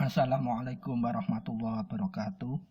Assalamualaikum warahmatullahi wabarakatuh.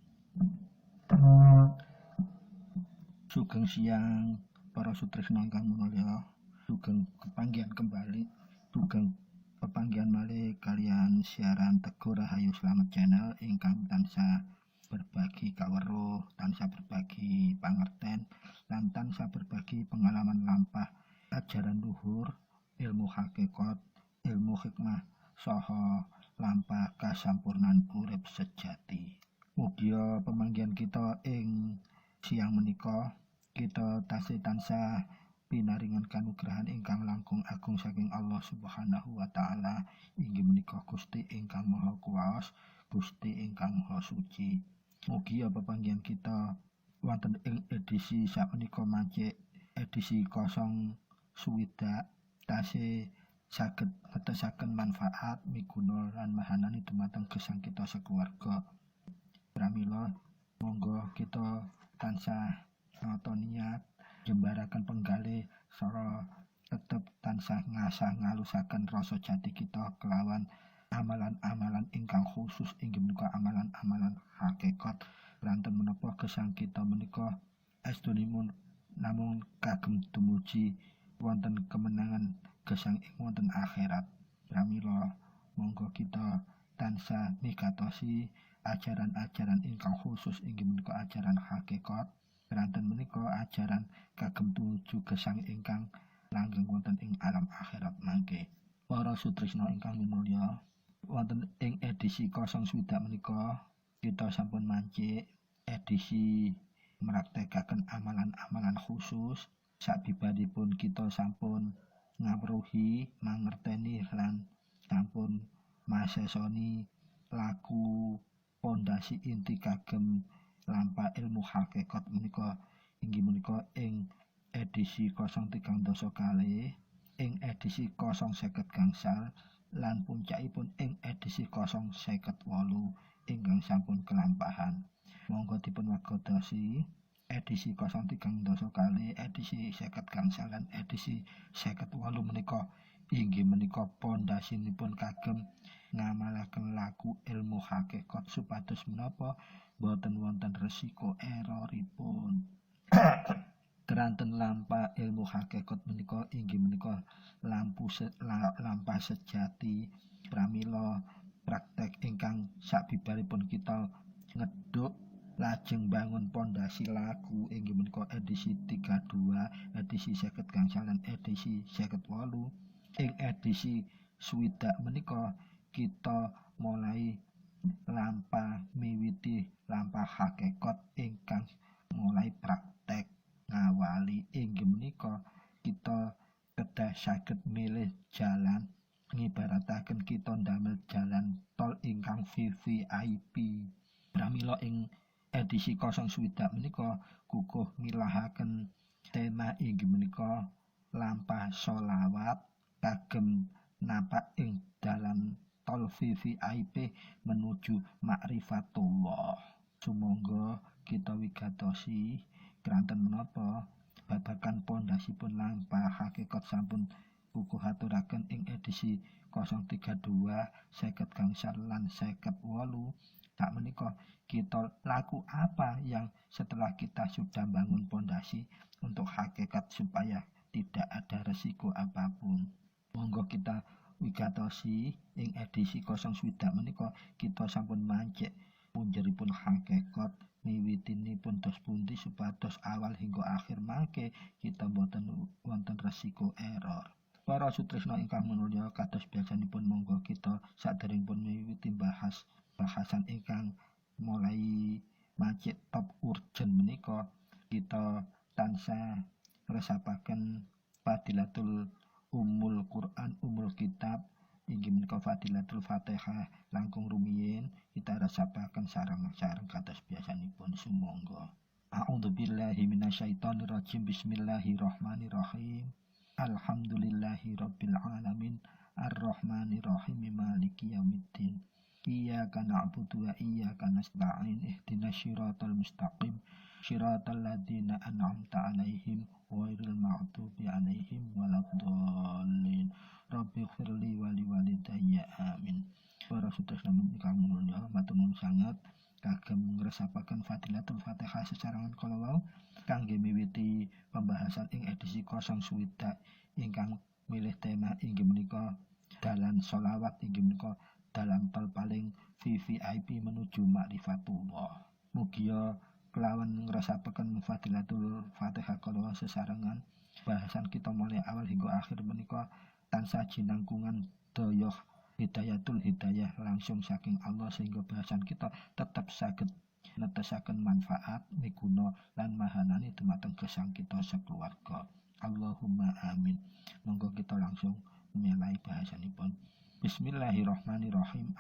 Sugeng siang para sutresna ingkang minulya. Sugeng kepanggihan kembali. Sugeng pepanggihan malih kalian siaran Teguh Rahayu Slamet Channel ingkang tansah berbagi kaweruh, tansah berbagi pangerten, lan tansah berbagi pengalaman lampah, ajaran luhur, ilmu hakikat, ilmu hikmah, saha lampah kasampurnan urip sejati. Mugia pemanggihan kita ing siang menika kita tasih tansah pinaringan kanugrahan ingkang langkung agung saking Allah Subhanahu wa taala, inggih menika Gusti ingkang Maha Kuwas, Gusti ingkang Maha Suci. Mugia pepanggihan kita wonten ing edisi sakmenika mancik edisi 0 suwidak tasih saged netesaken manfaat miguna lan mahanani dumateng gesang kita sekeluarga. Pramila monggo kita tansah nata niat jembaraken penggalih sara tetep tansah ngasah ngalusaken rasa jati kita kelawan amalan-amalan ingkang khusus inggih menika amalan-amalan hakikat. Ranten menapa gesang kita menika estunipun namung kagem dumuji wonten kemenangan gesang ing wonten akhirat. Pramila monggo kita tansah migatosi ajaran-ajaran ingkang khusus inggih menika ajaran hakikat. Ranten menika ajaran kagem tumuju gesang ingkang langgeng wonten ing alam akhirat mangke. Para sutresna ingkang minulya, wonten ing edisi 0 swidak menika kita sampun mancik edisi mraktekaken amalan-amalan khusus. Sakbibaripun kita sampun ngawruhi, mangerteni lan sampun masesoni laku pondasi inti kagem lampah ilmu hakikat menika inggih menika ing edisi 030 kalih, ing edisi 050 gangsal lan puncakipun ing edisi 058 ingkang sampun kelampahan. Monggo dipun wagodosi edisi 030 kalih, edisi 50 gangsal lan edisi 58 menika inggih menika pondasinipun kagem ngamalaken laku ilmu hakikat supados menapa boten wonten resiko erroripun. Keranten lampah ilmu hakikat menika inggih menika lampah sejati. Pramila praktek ingkang sakbibaripun kita ngeduk lajeng bangun pondasi laku inggih menika edisi 32, edisi 50 gangsal lan edisi 58. Ing edisi swidak menika kita mulai lampah miwiti lampah hakikat ingkang mulai praktek ngawali inggih menika kita kedah saged milih jalan, ngibarataken kita ndamel jalan tol ingkang VVIP. Pramila ing edisi 0 swidak menika kukuh milahaken tema inggih menika lampah sholawat kagem napak ing dalan tol VVIP menuju ma'rifatullah. Sumangga kita wigatosi keranten menapa babagan pondasipun lampah hakikat sampun kukuh aturaken ing edisi 032, 50 gangsal lan 58. Tak menika kita laku apa yang setelah kita sudah bangun pondasi untuk hakikat supaya tidak ada resiko apapun. Monggo kita wigatosi ing edisi 0 swidak menika kita sampun mancik punjeripun hakikat miwitinipun dos pundi supados awal hingga akhir mangke kita boten wonten resiko error. Para sutresna ingkang minulya, kados biasanipun monggo kita saderengipun miwiti bahasan ingkang mulai mancik top urgent menika kita tansah ngresapaken Fadilatul Ummul Quran, Ummul Kitab inggih menika Fadilatul Fatihah langkung rumiyin kita resapaken sareng-sareng kados biasanipun. Sumangga. A'udzubillahi minasyaitonirrajim. Bismillahirrahmanirrahim. Alhamdulillahirabbil alamin arrahmanirrahim maliki yaumiddin. Iyyaka na'budu wa iyyaka nasta'in. Ihdinas siratal mustaqim. Shiratal ladzina an'amta 'alaihim ghairil maghdubi 'alaihim waladdallin. Rabbighfirli wa liwalidayya amin. Para sutresna ingkang mulya matur nuwun sanget kagem ngresapaken Fadilatul Fatihah sesarengan kala wau kangge miwiti pembahasan ing edisi 0 swidak ingkang milih tema inggih menika dalan sholawat inggih menika dalan tol paling VVIP menuju makrifatullah. Mugia kelawan ngrasapaken Fadilatul Fatihah kala sesarengan bahasan kita mulai awal hingga akhir menika tansah jinangkungan daya hidayatul hidayah langsung saking Allah sehingga bahasan kita tetap saged netesaken manfaat miguna lan mahanani dumateng gesang kita sekeluarga. Allahumma amin. Monggo kita langsung mulai bahasanipun. Bismillahirrahmanirrahim.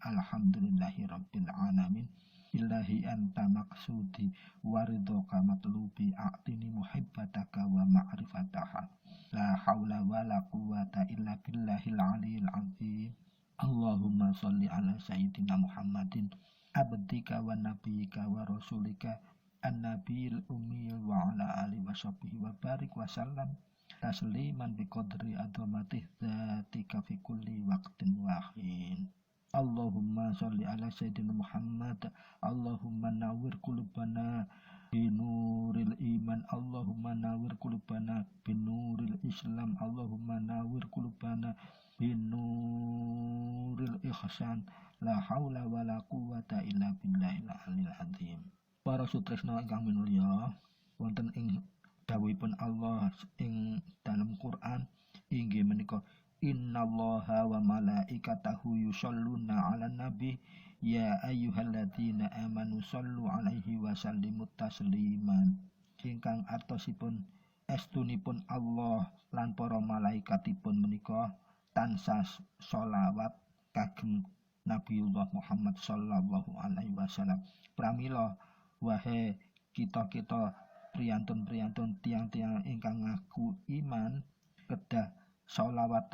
Alhamdulillahirabbil alamin. Ilahi anta maksudi waridhoka matlubi a'tini muhibbataka wa ma'rifataha. La haula wa la quwata illa billahil aliyil azim. Allahumma sholli ala sayyidina Muhammadin abdika wa nabiyyika wa rasulika an-nabiyil ummiyil wa ala alihi wa sahbihi wa barik wa sallam tasliman biqadri adhamatih dzatika fi kulli waqtin wa hin. Allahumma sholli ala sayyidina Muhammad. Allahumma nawwir qulubana binuril iman. Allahumma nawwir qulubana binuril Islam. Allahumma nawwir qulubana binuril ihsan. La haula wala quwata illa billahil aliyil azim. Para sutresna ingkang minulya, wonten ing dawuhipun Allah ing dalam Quran inggih menika innallaha wa malaikatahu yusholluna 'alan nabi ya ayyuhalladzina amanu shollu 'alaihi wa sallimu tasliman. Ingkang artosipun estunipun Allah lan para malaikatipun menika tansah sholawat kagem Nabiullah Muhammad sallallahu alaihi wasallam. Pramila wahai kita-kita priyantun-priyantun tiang-tiang ingkang ngaku iman kedah sholawat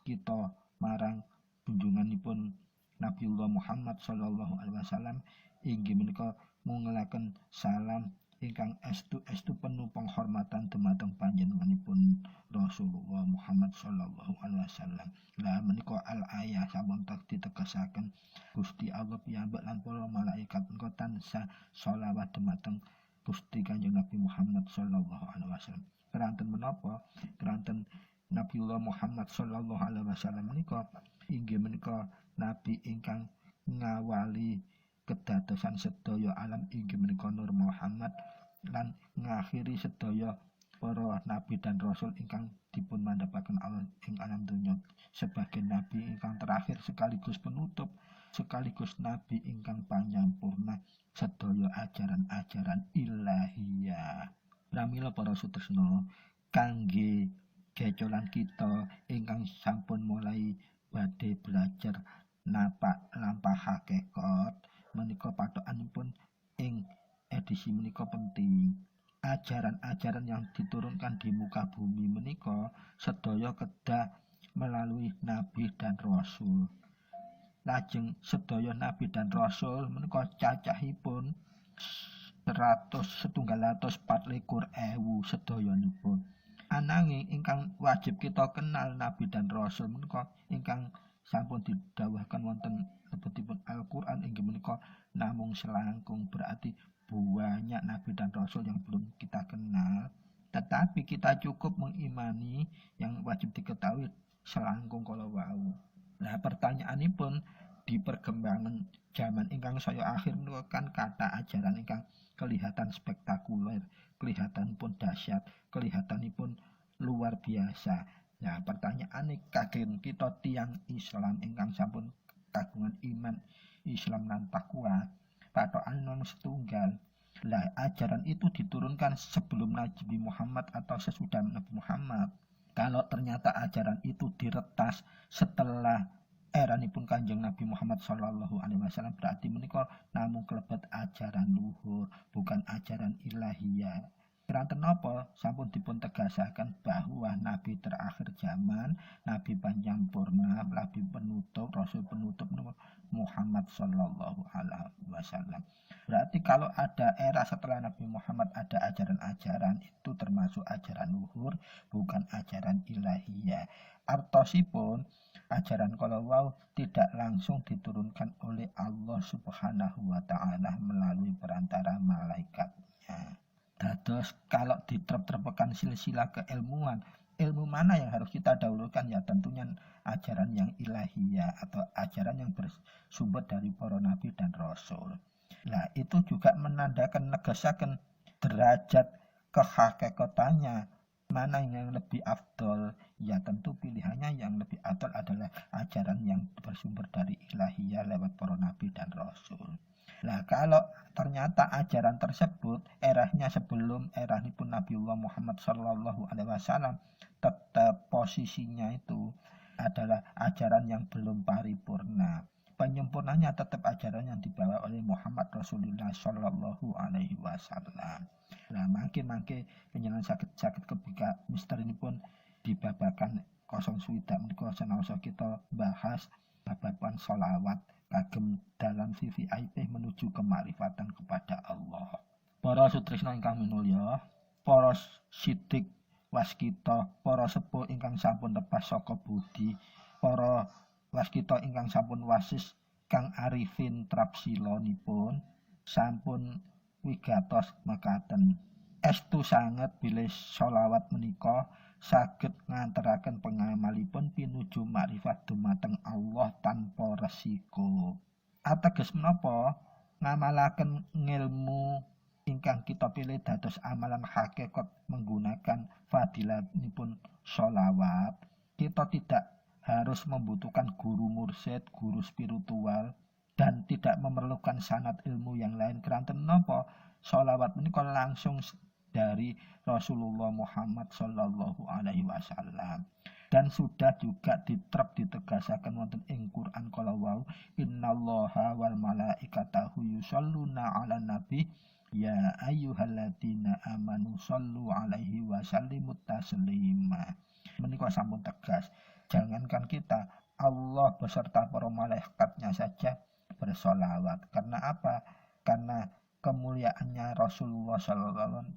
kita marang junjunganipun Nabiullah Muhammad sallallahu alaihi wasallam inggih menika ngungelaken salam ingkang estu penuh penghormatan dumateng panjenenganipun Rasulullah Muhammad sallallahu alaihi wasallam. Lah menika al-ayah sampun ditegesaken Gusti Allah piyambak lan para malaikat menika tansah sholawat dumateng Gusti Kanjeng Nabi Muhammad sallallahu alaihi wasallam. Keranten menapa? Keranten Nabiullah Muhammad sallallahu alaihi wasallam menika inggih menika nabi ingkang ngawali kedadosan sedaya alam inggih menika Nur Muhammad lan ngakhiri sedaya para nabi dan rasul ingkang dipun mandhapaken Allah ing alam donya sebagai nabi ingkang terakhir sekaligus penutup sekaligus nabi ingkang panyampurna sedaya ajaran-ajaran ilahiyah. Pramila para sutresna kangge gecolan kita ingkang sampun mulai badhe belajar napak lampah hakikat menika patokanipun ing edisi menika penting. Ajaran-ajaran yang diturunkan di muka bumi menika sedaya kedah melalui nabi dan rasul. Lajeng sedaya nabi dan rasul menika cacahipun 124.000 sedayanipun. Ananging ingkang wajib kita kenal nabi dan rasul menika ingkang sampun didhawuhaken wonten lebetipun Al-Qur'an inggih menika namung selangkung, berarti banyak nabi dan rasul yang belum kita kenal, tetapi kita cukup mengimani yang wajib diketahui selangkung kala wau. Nah, pertanyaanipun di perkembangan zaman ingkang saya akhir menika kan kata ajaran ingkang kelihatan spektakuler, kelihatan pun dahsyat, kelihatanipun luar biasa. Nah, pertanyaan kagem kita tiang Islam ingkang sampun kagungan iman Islam lan takwa, patokan nomor setunggal. Lah, ajaran itu diturunkan sebelum Nabi Muhammad atau sesudah Nabi Muhammad. Kalau ternyata ajaran itu diretas setelah eranipun Kanjeng Nabi Muhammad sallallahu alaihi wasallam, berarti menika namung klebet ajaran luhur, bukan ajaran ilahiyah. Keranten napa sampun dipun tegasaken bahwa nabi terakhir zaman, nabi panyampurna, nabi penutup, rasul penutup Muhammad sallallahu alaihi wasallam. Berarti kalau ada era setelah Nabi Muhammad ada ajaran-ajaran itu termasuk ajaran luhur, bukan ajaran ilahiyah. Artosipun ajaran kalau wau tidak langsung diturunkan oleh Allah Subhanahu wa Ta'ala melalui perantara malaikatnya. Dados kalau diterap-terapkan silsilah keilmuan, ilmu mana yang harus kita dahulukan? Ya tentunya ajaran yang ilahiyah atau ajaran yang bersumber dari para nabi dan rasul. Nah itu juga menandakan negasaken derajat kehakikatannya. Mana yang lebih afdol? Ya tentu pilihannya yang lebih afdol adalah ajaran yang bersumber dari ilahiyah lewat para nabi dan rasul. Nah kalau ternyata ajaran tersebut eranya sebelum erahipun Nabiullah Muhammad Shallallahu Alaihi Wasallam tetap posisinya itu adalah ajaran yang belum paripurna. Penyempurnanya tetap ajaran yang dibawa oleh Muhammad Rasulullah Shallallahu Alaihi Wasallam. Nah makin penjelasan sakit kebika misteri ini pun dibabakan 0 menika senaosa kita bahas babakan sholawat kagem dalam VVIP menuju kemarifatan kepada Allah. Para sutresna ingkang minulya, para sidik waskita, para sepuh ingkang sampun lepas saka budi, para waskita ingkang sampun wasis kang arifin trapsilonipun sampun wigatos mekaten. Estu sanget bilih sholawat menika saged ngantaraken pengamalipun pinuju makrifat dumateng Allah tanpa resiko. Ateges menapa ngamalaken ngilmu ingkang kita pilih dados amalan hakikat menggunakan fadilatipun sholawat. Kita tidak harus membutuhkan guru mursyid, guru spiritual, dan tidak memerlukan sanad ilmu yang lain. Keranten menapa sholawat menika langsung dari Rasulullah Muhammad Sallallahu Alaihi Wasallam dan sudah juga ditegasaken wonten ing Quran kala wau innallaha wal malaikatahu yusholluna 'alan nabi ya ayyuhalladzina amanu shollu 'alaihi wa sallimu taslima. Menika sampun tegas, jangankan kita, Allah beserta para malaikatnya saja bersolawat. Karena apa? Karena kemuliaannya Rasulullah Sallallahu Alaihi Wasallam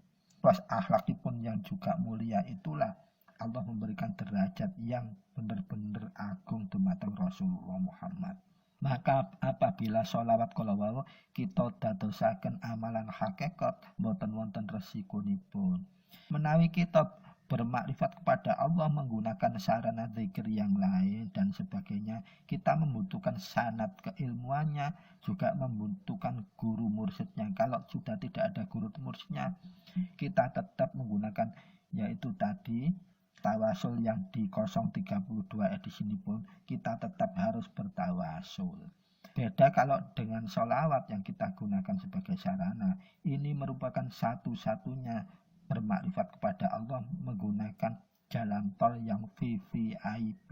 plus akhlakipun yang juga mulia, itulah Allah memberikan derajat yang benar-benar agung dumateng Rasulullah Muhammad. Maka apabila sholawat kala wau kita dadosaken amalan hakikat boten wonten resikonipun. Menawi kita bermakrifat kepada Allah menggunakan sarana zikir yang lain dan sebagainya, kita membutuhkan sanad keilmuannya, juga membutuhkan guru mursyidnya. Kalau sudah tidak ada guru mursyidnya, kita tetap menggunakan yaitu tadi tawasul yang di 032 edisi ini pun kita tetap harus bertawasul. Beda kalau dengan sholawat yang kita gunakan sebagai sarana, ini merupakan satu-satunya bermakrifat kepada Allah menggunakan jalan tol yang VVIP.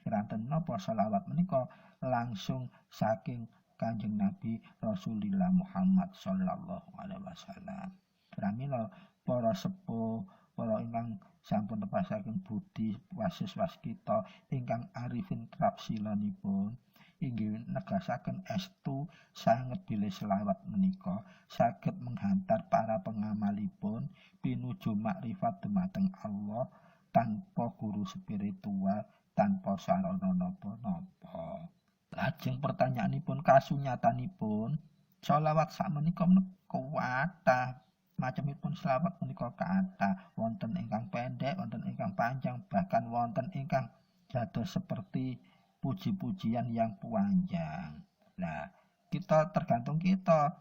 Keranten napa sholawat menika langsung saking Kanjeng Nabi Rasulullah Muhammad Sallallahu Alaihi Wasallam. Pramila para sepuh, para ingkang sampun nepasaken budi wasis waskita ingkang arifin trapsilanipun inggih negasaken estu sanget bilih selawat menika saged menghantar para pengamalipun pinuju makrifat dumateng Allah tanpa guru spiritual, tanpa sarana napa-napa. Lajeng pertanyaanipun kasunyatanipun sholawat sakmenika kathah macemipun selawat menika kathah, wonten ingkang pendek, wonten ingkang panjang, bahkan wonten ingkang dados seperti puji-pujian yang panjang. Nah, kita tergantung kita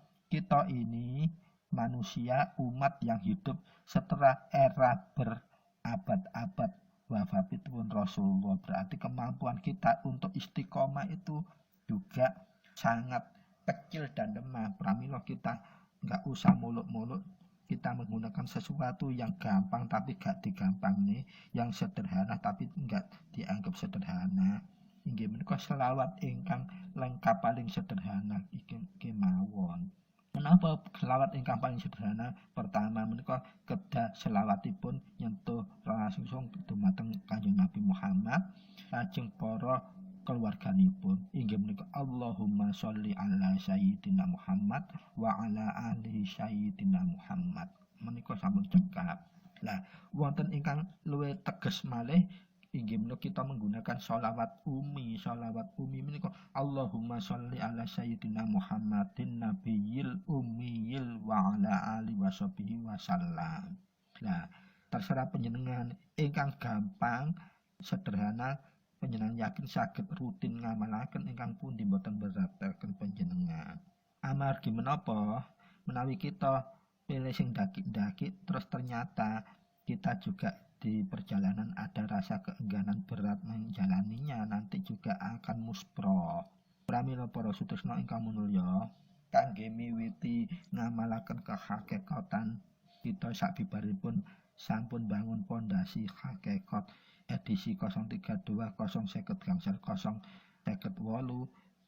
ini manusia umat yang hidup setelah era berabad-abad wafatipun Rasulullah. Berarti kemampuan kita untuk istiqomah itu juga sangat kecil dan lemah. Pramila kita nggak usah muluk-muluk, kita menggunakan sesuatu yang gampang tapi gak digampang nih, yang sederhana tapi nggak dianggap sederhana. Inggih menika selawat ingkang lengkap paling sederhana iki kemawon. Menapa selawat ingkang paling sederhana? Pertama menika kedah selawatipun nyentuh langsung dumateng Kanjeng Nabi Muhammad lajeng para keluarganipun. Inggih menika Allahumma sholli ala sayyidina Muhammad wa ala alihi sayyidina Muhammad. Menika sampun cekap. Lah wonten ingkang luwih teges malih inggih menika kita menggunakan sholawat umi. Sholawat umi menika Allahumma sholli ala sayyidina Muhammadin nabiyil ummiyil wa ala ali washabihi wasallam. Nah, terserah panjenengan ingkang gampang sederhana panjenengan yakin saged rutin ngamalaken ingkang pundi boten berataken panjenengan. Amargi menapa menawi kita pilih sing daki-daki terus ternyata kita juga di perjalanan ada rasa keengganan berat menjalaninya, nanti juga akan muspro. Pramila para sutresna ingkang minulya, kangge miwiti ngamalaken kehakikatan kita sabibaripun sampun bangun pondasi hakikat edisi 032 050 058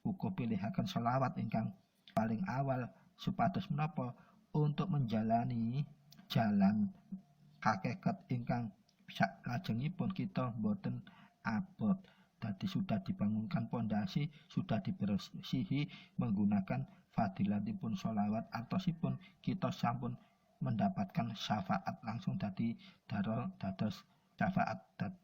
uga pilihaken selawat ingkang paling awal supados menapa untuk menjalani jalan hakikat ingkang lajengipun kita boten abot. Dadi sudah dibangunkan pondasi, sudah dibersihi menggunakan fadilatipun sholawat atosipun kita sampun mendapatkan syafaat langsung dadi dados syafaat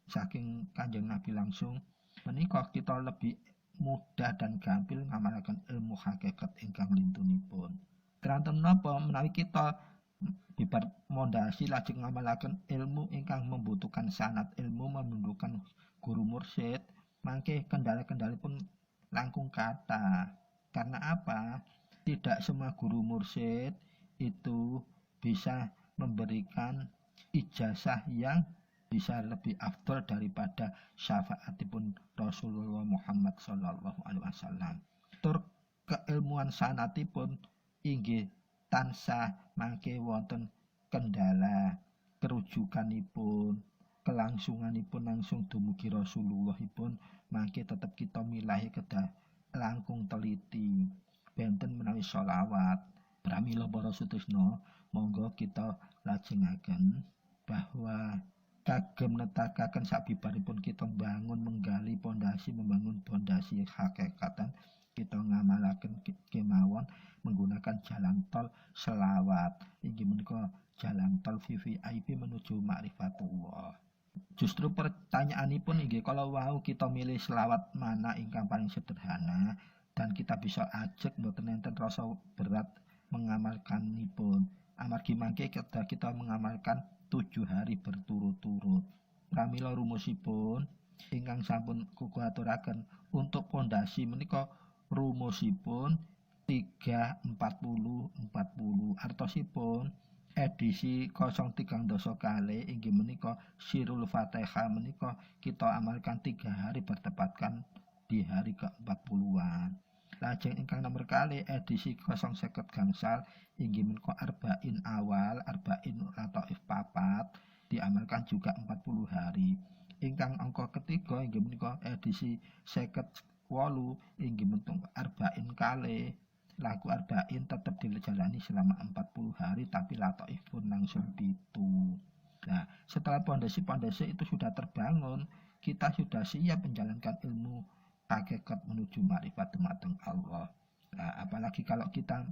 saking Kanjeng Nabi langsung. Menika kita lebih mudah dan gampil ngamalaken ilmu hakikat ingkang lintunipun. Keranten napa menawi kita bibar mondasi lajeng ngamalaken ilmu ingkang membutuhkan sanad ilmu membutuhkan guru mursyid, mangke kendala-kendala pun langkung kata. Karena apa? Tidak semua guru mursyid itu bisa memberikan ijazah yang bisa lebih afdal daripada syafaatipun Rasulullah Muhammad sallallahu alaihi wasallam. Tur keilmuan sanatipun inggih tansah mangke wonten kendala kerujukanipun, kelangsunganipun langsung dumugi Rasulullahipun, mangke tetep kita milahi kedah langkung teliti benten menawi sholawat. Pramila para sutresna, monggo kita lajengaken bahwa kagem netakaken sabibaripun kita menggali pondasi, membangun pondasi hakikatan, kita ngamalaken kemawon menggunakan jalan tol selawat. Inggih menika jalan tol VVIP menuju ma'rifatullah. Justru pertanyaanipun inggih kalau wau kita milih selawat mana ingkang paling sederhana dan kita bisa ajek mboten enten rasa berat mengamalkanipun. Amargi mangke kita mengamalkan 7 hari berturut-turut. Pramila rumusipun ingkang sampun kuku aturaken untuk pondasi menika rumusipun 3-40-40 artosipun edisi 030 kali inggih menika Sirul Fatihah menika kita amalkan 3 hari bertepatan di hari ke-40-an. Lajeng ingkang nomor kali edisi 050 gangsal inggih menika arba'in awal, arba'in lataif papat diamalkan juga 40 hari. Ingkang angka ketiga inggih menika edisi 58 inggih menika arba'in kali. Laku arba'in tetap dijalani selama 40 hari tapi lataif pun langsung 7. Nah, setelah pondasi-pondasi itu sudah terbangun, kita sudah siap menjalankan ilmu hakikat menuju ma'rifat dumateng Allah. Nah, apalagi kalau kita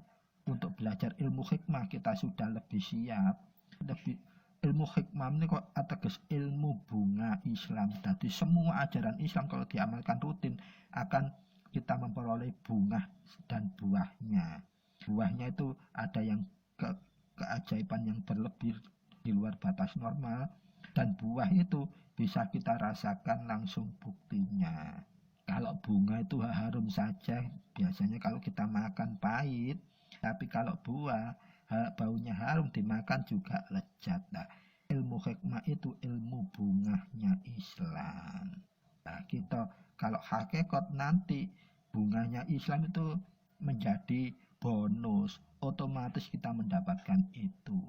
untuk belajar ilmu hikmah kita sudah lebih siap. Ilmu hikmah ini kok ateges ilmu bunga Islam. Jadi semua ajaran Islam kalau diamalkan rutin akan kita memperoleh bunga dan buahnya. Buahnya itu ada yang keajaiban yang berlebih di luar batas normal, dan buah itu bisa kita rasakan langsung buktinya. Kalau bunga itu harum saja, biasanya kalau kita makan pahit, tapi kalau buah baunya harum dimakan juga lezat. Nah, ilmu hikmah itu ilmu bunganya Islam. Nah, kita kalau hakikat nanti bunganya Islam itu menjadi bonus, otomatis kita mendapatkan itu.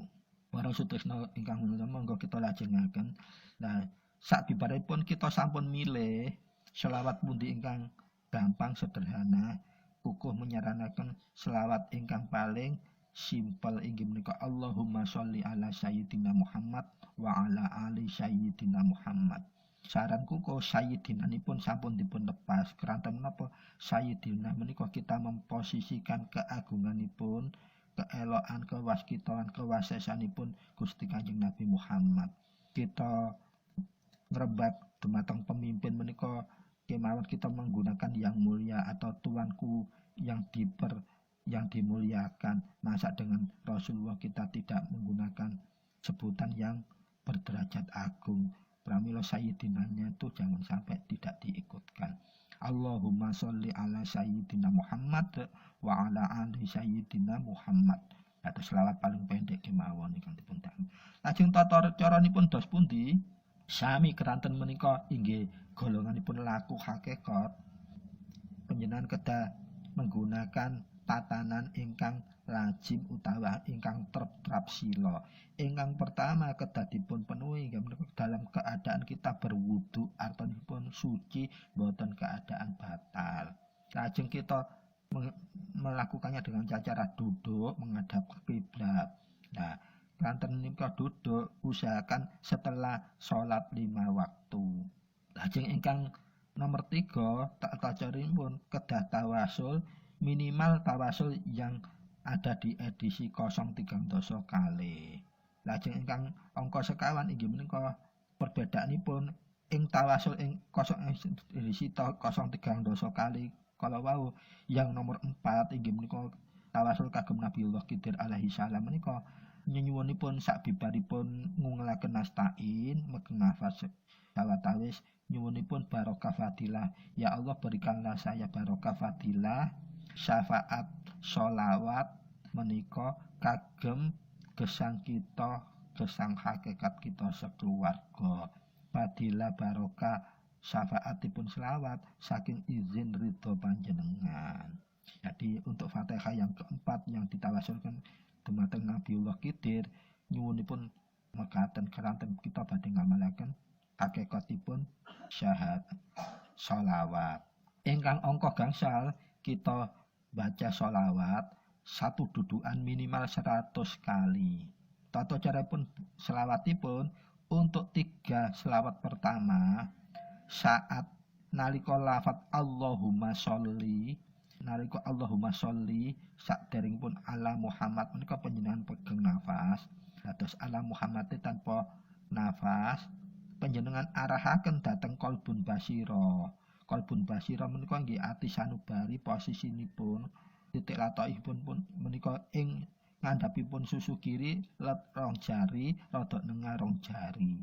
Para sutresna ingkang menika monggo kita lajengaken. Nah, sabibaripun kita sampun milih selawat pundi ingkang gampang sederhana, kukuh menyarankan selawat ingkang paling simpel inggih menika Allahumma sholli ala sayyidina Muhammad wa ala ali sayyidina Muhammad. Saranku kok sayyidinanipun sampun dipun lepas keranten menapa sayyidina menika kita memposisikan keagunganipun, keelokan, kewaskitaan, kewasesanipun Gusti Kanjeng Nabi Muhammad. Kita ngrembak dumateng pemimpin menika kemawon kita menggunakan yang mulia atau tuanku yang dimuliakan. Masa dengan Rasulullah kita tidak menggunakan sebutan yang berderajat agung? Pramila sayyidinanya itu jangan sampai tidak diikutkan. Allahumma sholli ala sayyidina Muhammad wa ala ali sayyidina Muhammad. Atau selawat paling pendek kemawon ingkang dipun damel. Lajeng tata caranipun dos pundi? Sami keranten menika inggih golonganipun laku hakikat. Panjenengan kedah menggunakan tatanan ingkang lazim utawa ingkang trep sila. Ingkang pertama kedah dipun penuhi dalam keadaan kita berwudu, artanipun suci, boten keadaan batal. Lajeng kita melakukannya dengan cara duduk menghadap ke kiblat. Nah, kanten nika duduk usahakan setelah sholat 5 waktu. Lajeng ingkang nomor 3 tata caripun kedah tawasul, minimal tawasul yang ada di edisi 030 kali. Lajeng ingkang angka sekawan inggih menika perbedaanipun ing tawasul ing edisi 030 kali kalau wau yang nomor 4 inggih menika tawasul kagem Nabiullah Khidir alaihi salam menika nyuwunipun sabibaripun ngungelaken nasta'in megeng nafas sawatawis nyuwunipun barokah fadilah. Ya Allah, berikanlah saya barokah fadilah, syafaat, sholawat menika kagem gesang kita, gesang hakikat kita sekeluarga. Fadilah barokah syafaatipun selawat saking izin ridho panjenengan. Jadi untuk Fatihah yang keempat yang ditawasulkan dumateng Nabiullah Khidir nyuwunipun mekaten keranten kita badhe ngamalaken hakikatipun syahadat sholawat. Ingkang angka gangsal kita baca sholawat satu dudukan minimal 100 kali. Tata carapun selawatipun untuk 3 selawat pertama saat nalika lafaz Allahumma sholli, nalika Allahumma sholli saderengipun ala Muhammad menika panjenengan pegeng nafas. Dados ala Muhammad tanpa nafas panjenengan arahaken dhateng qalbun basira. Qalbun basira menika nggih ati sanubari, posisinipun titik latoihipun pun menika ing ngandhapipun susu kiri let rong jari rada nengah rong jari.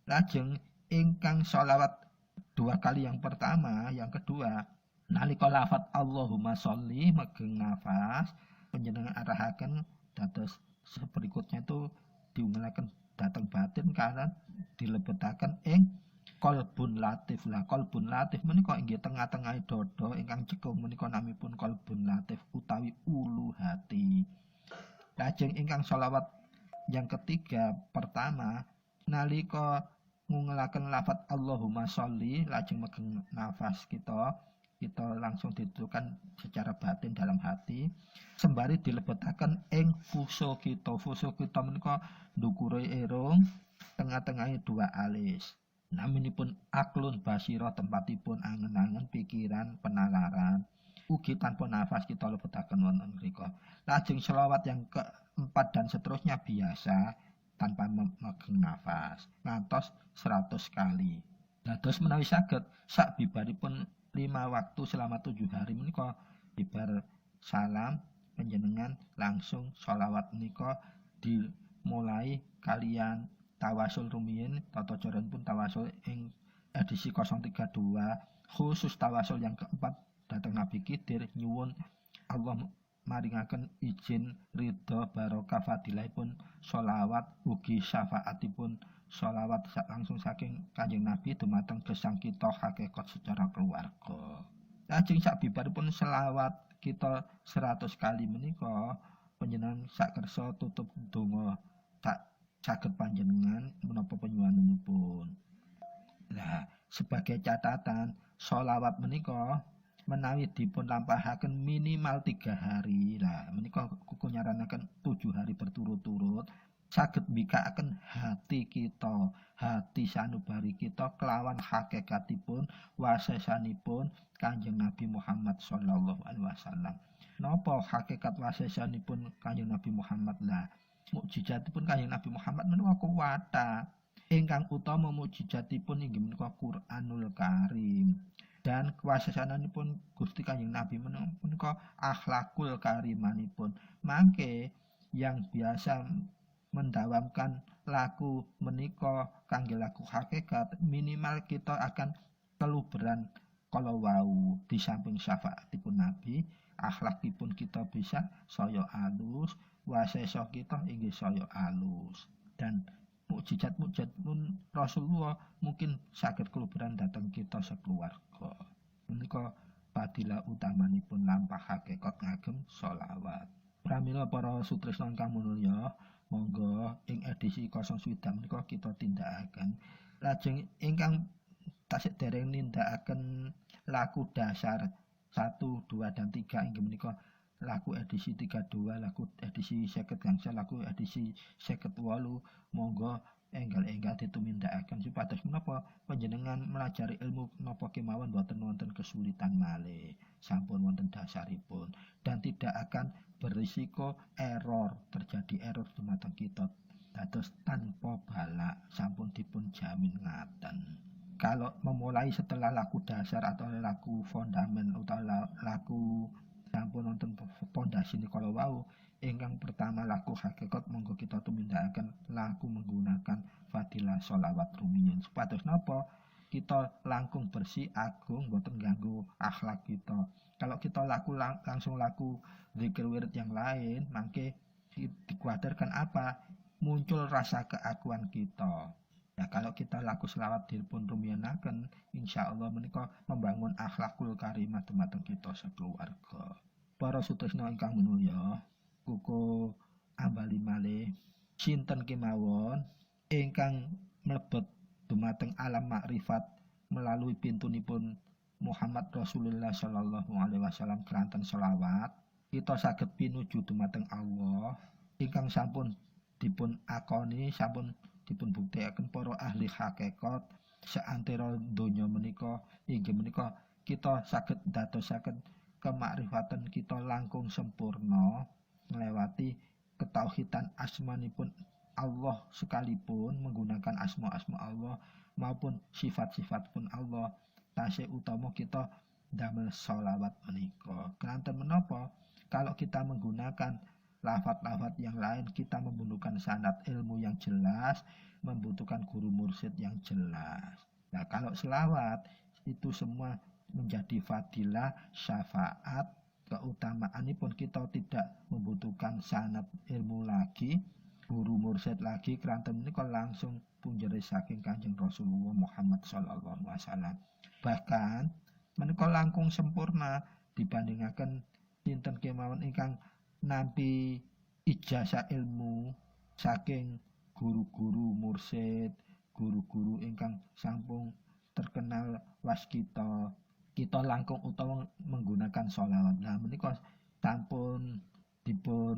Lajeng ingkang sholawat 2 kali yang pertama, yang kedua nalika lafaz Allahumma sholli megeng nafas panjenengan arahaken dados berikutnya itu diungelaken dhateng batin karena dilebetaken ing qalbun latif. Lah qalbun latif menika inggih tengah-tengah dada ingkang cekung menika namipun qalbun latif utawi ulu hati. Lajeng ingkang sholawat yang ketiga pertama nalika ngungelaken lafaz Allahumma sholli lajeng megeng nafas kita langsung dituturkan secara batin dalam hati sembari dilebetaken ing fuso kita. Fuso kita menika ndukure irung, tengah-tengahe 2 alis. Naminipun aklun basira tempatipun angen-angen pikiran penalaran. Ugi tanpa nafas kita lebetaken wonten mriku. Lajeng selawat yang keempat dan seterusnya biasa tanpa memegang nafas ngantos 100 kali. Dados menawi saged sak bibaripun 5 waktu selama 7 hari menika bibar salam panjenengan langsung sholawat menika dimulai kalian tawasul rumiyin. Tata caranipun tawasul ing edisi 032 khusus tawasul yang keempat dhateng Nabi Khidir nyuwun Allah maringaken izin ridho barokah fadilahipun sholawat ugi syafaatipun sholawat langsung saking Kanjeng Nabi dumateng gesang kita hakikat secara keluarga. Lajeng sabibaripun selawat kita 100 kali menika panjenengan sakersa tutup donga saged panjenengan menapa penyuwunipun. Lah sebagai catatan sholawat menika menawi dipun lampahaken minimal 3 hari. Lah menika kuku nyaranaken 7 hari berturut-turut saged mbikakaken hati kita, hati sanubari kita kelawan hakikatipun wasesanipun Kanjeng Nabi Muhammad sallallahu alaihi wasallam. Napa hakikat wasesanipun Kanjeng Nabi Muhammad? Lah mukjizatipun Kanjeng Nabi Muhammad menika kuwata. ingkang utama mukjizatipun inggih menika Qur'anul Karim. Dan kewasasanipun Gusti Kanjeng Nabi menika akhlakul karimanipun. Mangke yang biasa mendawamkan laku menika kangge laku hakikat, minimal kita akan keluberan kalau wau di samping syafaatipun Nabi, akhlakipun kita bisa saya alus, wasesa kita inggih saya alus. Dan mukjizat-mukjizat pun Rasulullah mungkin saged keluberan datang kita sekeluarga. Menika fadilah utamanipun lampah hakikat ngagem sholawat. Pramila para sutresna ingkang mulya, monggo ing edisi 09 menika kita tindakaken. Lajeng ingkang tasik dereng nindakaken laku dasar 1, 2, dan 3 inggih menika laku edisi 32, laku edisi 50 gangsal, laku edisi 58, monggo enggal-enggal ditumindakaken supados menapa panjenengan melajari ilmu napa kemawon boten wonten kesulitan malih, sampun wonten dasaripun dan tidak akan berisiko error, terjadi error dumateng kita dados tanpa balak, sampun dipun jamin ngaten. Kalau memulai setelah laku dasar atau laku fondamen atau laku sampun wonten pondasi kalau wau, ingkang pertama laku hakikat monggo kita tumindakaken laku menggunakan fadilah sholawat rumiyin supados napa kita langkung bersih agung boten ganggu akhlak kita. Kalau kita langsung laku zikir wirid yang lain, mangke dikhawatirkan apa? Muncul rasa keakuan kita. Ya kalau kita laku selawat dipun rumiyanaken, insyaallah menika membangun akhlakul karimah dumateng kita sekeluarga. Para sutresna ingkang minulya, kuku ambali malih sinten kemawon ingkang mlebet dumateng alam makrifat melalui pintunipun Muhammad Rasulullah sallallahu alaihi wasallam kelanten selawat, kita saged pinuju dumateng Allah ingkang sampun dipun akoni, sampun dipun buktekaken para ahli hakikat saantera donya menika inggih menika kita saged dadosaken kemakrifatan kita langkung sempurna melewati ketauhidan asmanipun Allah sekalipun menggunakan asma-asma Allah maupun sifat-sifat pun Allah tasih utama kita damel sholawat menika. Kelanten menapa? Kalau kita menggunakan lafaz-lafaz yang lain, kita membutuhkan sanad ilmu yang jelas, membutuhkan guru mursyid yang jelas. Nah, kalau selawat itu semua menjadi fadilah, syafaat, keutamaanipun kita tidak membutuhkan sanad ilmu lagi, guru mursyid lagi, keranten menika langsung punjere saking Kanjeng Rasulullah Muhammad sallallahu alaihi wasallam. Bahkan menika langkung sempurna dibandingkan sinten kemawon ingkang nampi ijazah ilmu saking guru-guru mursyid, guru-guru ingkang sampun terkenal waskita. Kita langkung utawa menggunakan sholawat. Nah menika sampun dipun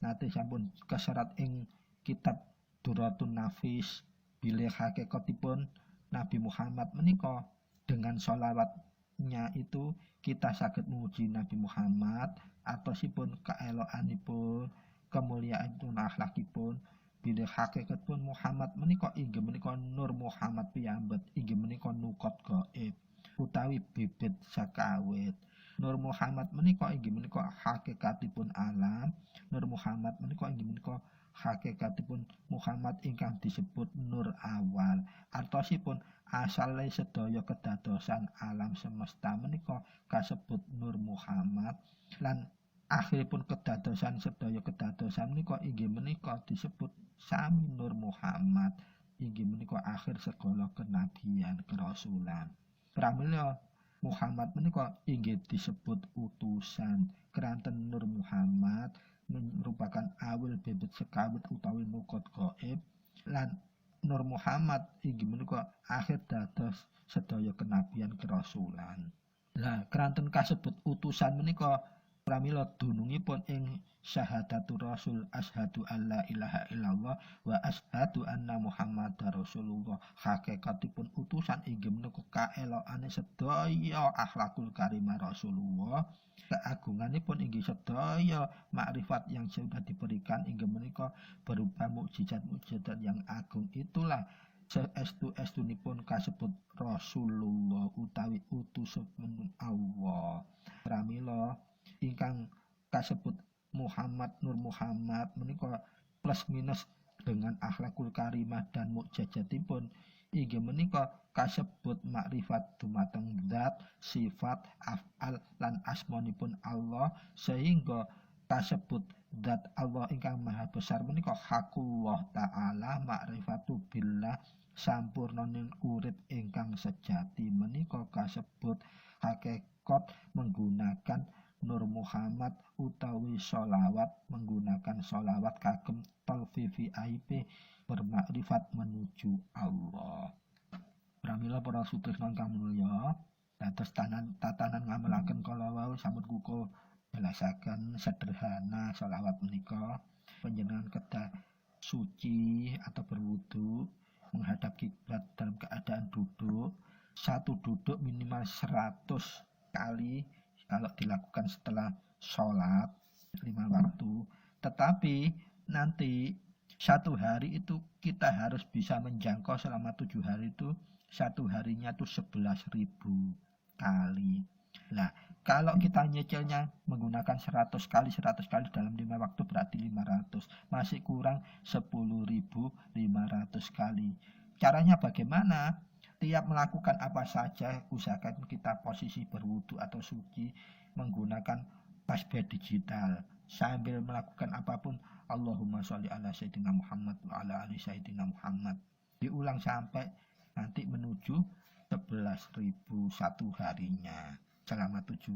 nate sampun keserat ing kitab Duratun Nafis bilih hakikatipun Nabi Muhammad menika. Dengan sholawatnya itu kita saged memuji Nabi Muhammad atosipun kaelokanipun, kemuliaanipun akhlakipun. Bilih hakikatipun Muhammad menika inggih menika Nur Muhammad piyambet, inggih menika nukot gaib utawi bibit sakawit. Nur Muhammad menika inggih menika hakikatipun alam. Nur Muhammad menika inggih menika hakikatipun Muhammad ingkang disebut Nur Awal. Artosipun asale sedaya kedadosan alam semesta menika kasebut Nur Muhammad lan akhiripun kedadosan sedaya kedadosan menika inggih menika disebut sami Nur Muhammad, inggih menika akhir segala kenabian kerasulan. Pramila Muhammad menika inggih disebut utusan. Keranten Nur Muhammad merupakan awil bibit sekawit utawi nukot gaib lan Nur Muhammad inggih menika akhir dados sedaya kenabian kerasulan. Lah keranten kasebut utusan menika pramila dunungipun ing syahadatul rasul asyhadu alla ilaha illallah wa asyhadu anna muhammadar rasulullah. Hakikatipun utusan inggih menika kaelokane sedaya akhlakul karimah Rasulullah, keagunganipun inggih sedaya makrifat yang sudah diberikan inggih menika berupa mukjizat-mukjizat yang agung. Itulah Saestu-estunipun kasebut Rasulullah utawi utusan Allah. Pramila ingkang kasebut Muhammad Nur Muhammad menika plus minus dengan akhlakul karimah dan mukjizatipun inggih menika kasebut makrifat dumateng zat, sifat, af'al lan asmanipun Allah, sehingga kasebut zat Allah ingkang maha besar menika hakullah taala makrifatu billah sampurnaning urip ingkang sejati menika kasebut hakikat menggunakan Nur Muhammad utawi sholawat menggunakan sholawat kagem tolvi VIP bermakrifat menuju Allah. Pramila para sutresna ingkang mulya, dados tatanan ngamelaken kala wau sampun kuko jelasaken sederhana sholawat menika. Panjenengan kedah suci atau berwudu menghadap kiblat dalam keadaan duduk. Satu duduk minimal 100 kali kalau dilakukan setelah sholat 5 waktu. Tetapi nanti satu hari itu kita harus bisa menjangkau selama 7 hari itu satu harinya itu 11.000 kali. Nah, kalau kita nyicilnya menggunakan 100 kali dalam 5 waktu berarti 500. Masih kurang 10.500 kali. Caranya bagaimana? Tiap melakukan apa saja, usahakan kita posisi berwudu atau suci menggunakan tasbih digital. Sambil melakukan apapun, Allahumma sholli ala Sayyidina Muhammad wa ala ali Sayyidina Muhammad. Diulang sampai nanti menuju 11.000 satu harinya selama 7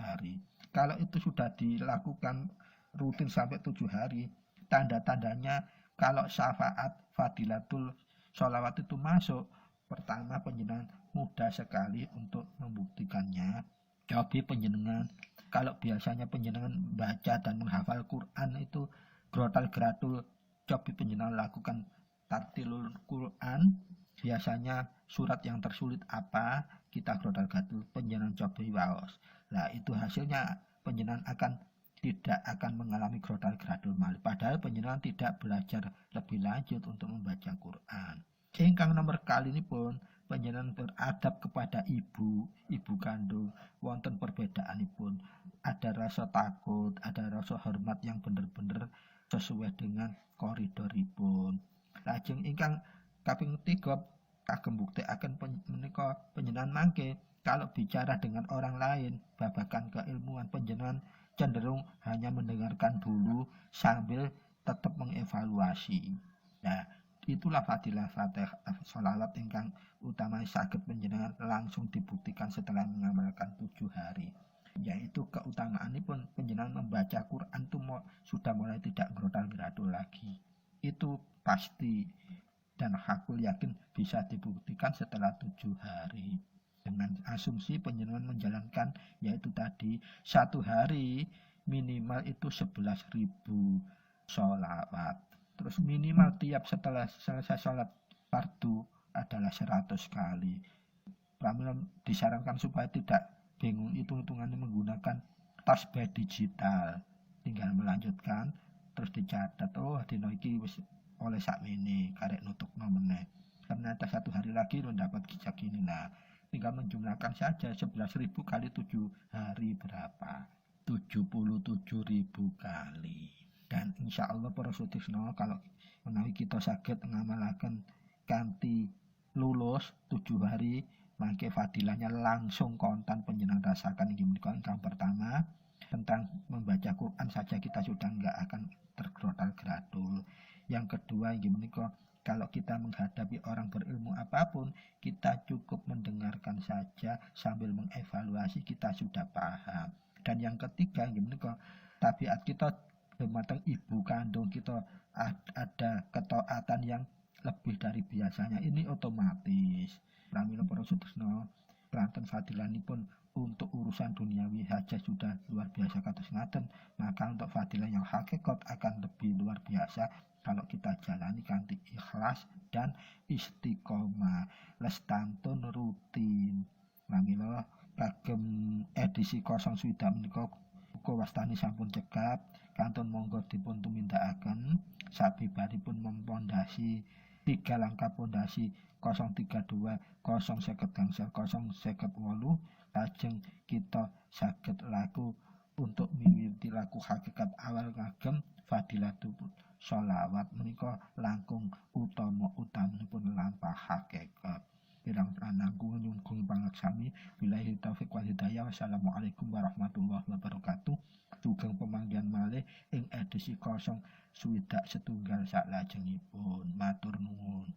hari. Kalau itu sudah dilakukan rutin sampai 7 hari, tanda-tandanya kalau syafaat fadilatul sholawat itu masuk. Pertama, panjenengan mudah sekali untuk membuktikannya. Coba panjenengan, kalau biasanya panjenengan baca dan menghafal Quran itu grotal gratul, coba panjenengan lakukan tartilul Quran. Biasanya surat yang tersulit apa, kita grotal gratul, panjenengan coba waos. Nah, itu hasilnya panjenengan tidak akan mengalami grotal gratul malih. Padahal panjenengan tidak belajar lebih lanjut untuk membaca Quran. Ingkang nomor kali ini pun panjenengan beradab kepada ibu kandung, wonten perbedaanipun. Ada rasa takut, ada rasa hormat yang benar-benar sesuai dengan koridoripun. Lajeng ingkang kaping 3 kagem buktekaken menika panjenengan mangke kalau bicara dengan orang lain babagan keilmuan, panjenengan cenderung hanya mendengarkan dulu sambil tetap mengevaluasi. Nah, itulah fadilah sholawat ingkang utama saged panjenengan langsung dibuktikan setelah mengamalkan 7 hari. Yaitu keutamaanipun panjenengan membaca Quran itu sudah mulai tidak grotal-gratul lagi. Itu pasti dan hakul yakin bisa dibuktikan setelah 7 hari. Dengan asumsi panjenengan menjalankan yaitu tadi satu hari minimal itu 11.000 sholawat. Terus minimal tiap setelah selesai sholat fardu adalah 100 kali. Pramila disarankan supaya tidak bingung hitung-hitungannya menggunakan tasbih digital. Tinggal melanjutkan terus dicatat, oh dino iki wis oleh sakmene karek nutukno meneh. Ternyata satu hari lagi lo dapat kijak ini. Nah, tinggal menjumlahkan saja 11.000 kali 7 hari berapa? 77.000 kali. Dan insya Allah para sutrisno kalau menawi kita saged ngamalaken kanthi lulus 7 hari mangke fadilahnya langsung kontan panjenengan rasakan inggih menika ingkang pertama tentang membaca Quran saja kita sudah enggak akan tergrotal-gratul. Yang kedua inggih menika kalau kita menghadapi orang berilmu apapun kita cukup mendengarkan saja sambil mengevaluasi kita sudah paham. Dan yang ketiga inggih menika tabiat kita dumateng ibu kandung kita ada ketaatan yang lebih dari biasanya, ini otomatis. Pramila para sutresna kelanten fadilanipun untuk urusan duniawi saja sudah luar biasa kados ngaten, maka untuk fadilah yang hakikat akan lebih luar biasa kalau kita jalani kanthi ikhlas dan istiqomah lestantun rutin. Pramila kagem edisi 09 menika wastani sampun cekap, kantun monggo dipun tumindakaken sabibaripun mempondasi 3 langkah pondasi 032 050 gangsal 058 lajeng kita saged laku untuk miwiti laku hakikat awal ngagem fadilatul sholawat menika langkung utamanipun lampah hakikat pirang prananggung nyunggung pangaksami billahi taufik wal hidayah. Wassalamualaikum warahmatullahi wabarakatuh. Sugeng pemanggihan malih ing edisi 0 swidak setunggal saklajengipun. Matur nuwun.